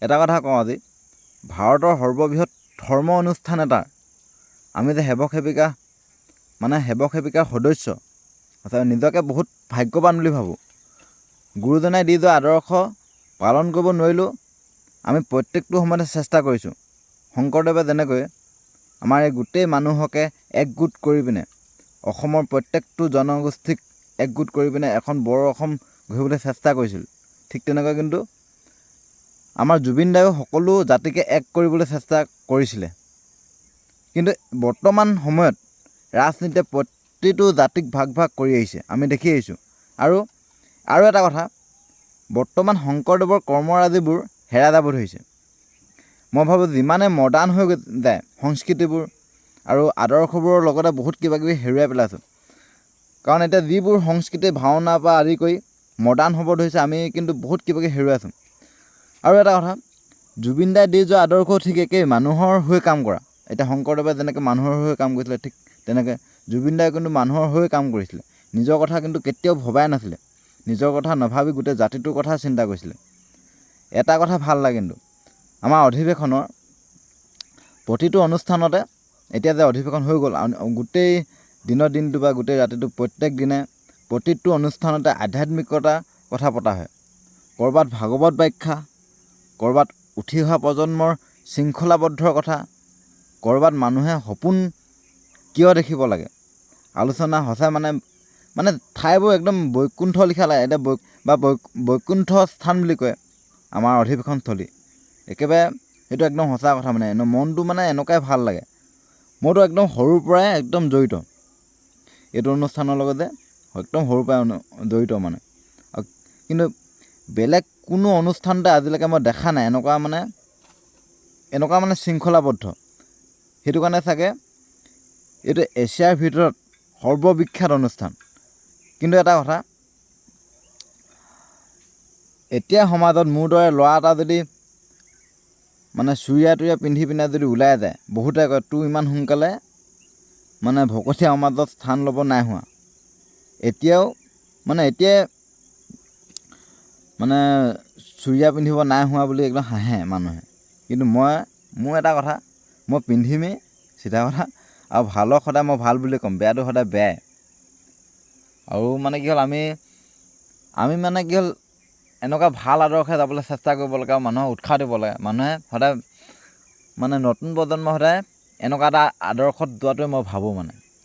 এটা কথা কওঁ আজি, ভাৰতৰ সৰ্ববৃহৎ ধৰ্ম অনুষ্ঠান এটাৰ আমি যে সেৱক সেৱিকাৰ সদস্য, আচলতে নিজকে বহুত ভাগ্যৱান বুলি ভাবোঁ। গুৰুজনাই দি যোৱা আদৰ্শ পালন কৰিব নোৱাৰিলেও আমি প্ৰত্যেকটো সময়তে চেষ্টা কৰিছোঁ। শংকৰদেৱে যেনেকৈ আমাৰ এই গোটেই মানুহকে একগোট কৰি পিনে অসমৰ প্ৰত্যেকটো জনগোষ্ঠীক একগোট কৰি পিনে এখন বৰ অসম গঢ়িবলৈ চেষ্টা কৰিছিল, ঠিক তেনেকৈ কিন্তু আমাৰ জুবিন দায়েও সকলো জাতিকে এক কৰিবলৈ চেষ্টা কৰিছিলে। কিন্তু বৰ্তমান সময়ত ৰাজনীতিয়ে প্ৰতিটো জাতিক ভাগ ভাগ কৰি আহিছে, আমি দেখি আহিছোঁ। আৰু এটা কথা, বৰ্তমান শংকৰদেৱৰ কৰ্মৰাজিবোৰ হেৰাই যাব ধৰিছে। মই ভাবোঁ যিমানে মডাৰ্ণ হৈ যায় সংস্কৃতিবোৰ আৰু আদৰ্শবোৰৰ লগতে বহুত কিবাকিবি হেৰুৱাই পেলাইছোঁ। কাৰণ এতিয়া যিবোৰ সংস্কৃতি ভাওনাৰ পৰা আদি কৰি মডাৰ্ণ হ'ব ধৰিছে, আমি কিন্তু বহুত কিবাকিবি হেৰুৱাইছোঁ। আৰু এটা কথা, জুবিন দাই দি যোৱা আদৰ্শও ঠিক একেই, মানুহৰ হৈ কাম কৰা। এতিয়া শংকৰদেৱে যেনেকৈ মানুহৰ হৈ কাম কৰিছিলে, ঠিক তেনেকৈ জুবিন দাই কিন্তু মানুহৰ হৈ কাম কৰিছিলে। নিজৰ কথা কিন্তু কেতিয়াও ভবাই নাছিলে, নিজৰ কথা নাভাবি গোটেই জাতিটোৰ কথা চিন্তা কৰিছিলে। এটা কথা ভাল লাগে, কিন্তু আমাৰ অধিৱেশনৰ প্ৰতিটো অনুষ্ঠানতে এতিয়া যে অধিৱেশন হৈ গ'ল, গোটেই দিনটো বা গোটেই ৰাতিটো প্ৰত্যেক দিনে প্ৰতিটো অনুষ্ঠানতে আধ্যাত্মিকতাৰ কথা পতা হয়। ক'ৰবাত ভাগৱত ব্যাখ্যা, ক'ৰবাত উঠি অহা প্ৰজন্মৰ শৃংখলাবদ্ধৰ কথা, ক'ৰবাত মানুহে সপোন কিয় দেখিব লাগে, আলোচনা সঁচাই মানে ঠাইবোৰ একদম বৈকুণ্ঠ লিখা লাগে। এতিয়া বৈকুণ্ঠ স্থান বুলি কয় আমাৰ অধিৱেশনস্থলী, একেবাৰে সেইটো একদম সঁচা কথা। মনটো এনেকুৱাই ভাল লাগে। মইতো একদম সৰুৰ পৰাই একদম জড়িত এইটো অনুষ্ঠানৰ লগত, যে একদম সৰুৰ পৰাই জড়িত কিন্তু বেলেগ কোনো অনুষ্ঠানতে আজিলৈকে মই দেখা নাই এনেকুৱা শৃংখলাবদ্ধ। সেইটো কাৰণে চাগে এইটো এছিয়াৰ ভিতৰত সৰ্ববিখ্যাত অনুষ্ঠান। কিন্তু এটা কথা, এতিয়া সমাজত মোৰ দৰে ল'ৰা এটা যদি চুৰিয়া তুৰিয়া পিন্ধি পিনে যদি ওলাই যায়, বহুতে কয় তোৰ ইমান সোনকালে ভকতীয়া সমাজত স্থান ল'ব নাই হোৱা। এতিয়াই চুৰিয়া পিন্ধিব নাই হোৱা বুলি একদম হাঁহে মানুহে। কিন্তু মোৰ এটা কথা, মই পিন্ধিমেই, চিধা কথা। আৰু ভালক সদায় মই ভাল বুলি ক'ম, বেয়াটো সদায় বেয়াই। আৰু কি হ'ল, আমি কি হ'ল, এনেকুৱা ভাল আদৰ্শে যাবলৈ চেষ্টা কৰিব লাগে আৰু মানুহক উৎসাহ দিব লাগে। মানুহে সদায় নতুন প্ৰজন্ম সদায় এনেকুৱা এটা আদৰ্শত যোৱাটোৱে মই ভাবোঁ।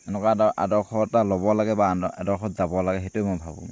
এনেকুৱা এটা আদৰ্শ এটা ল'ব লাগে বা আদৰ্শত যাব লাগে, সেইটোৱে মই ভাবোঁ।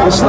Kৃষ্ণ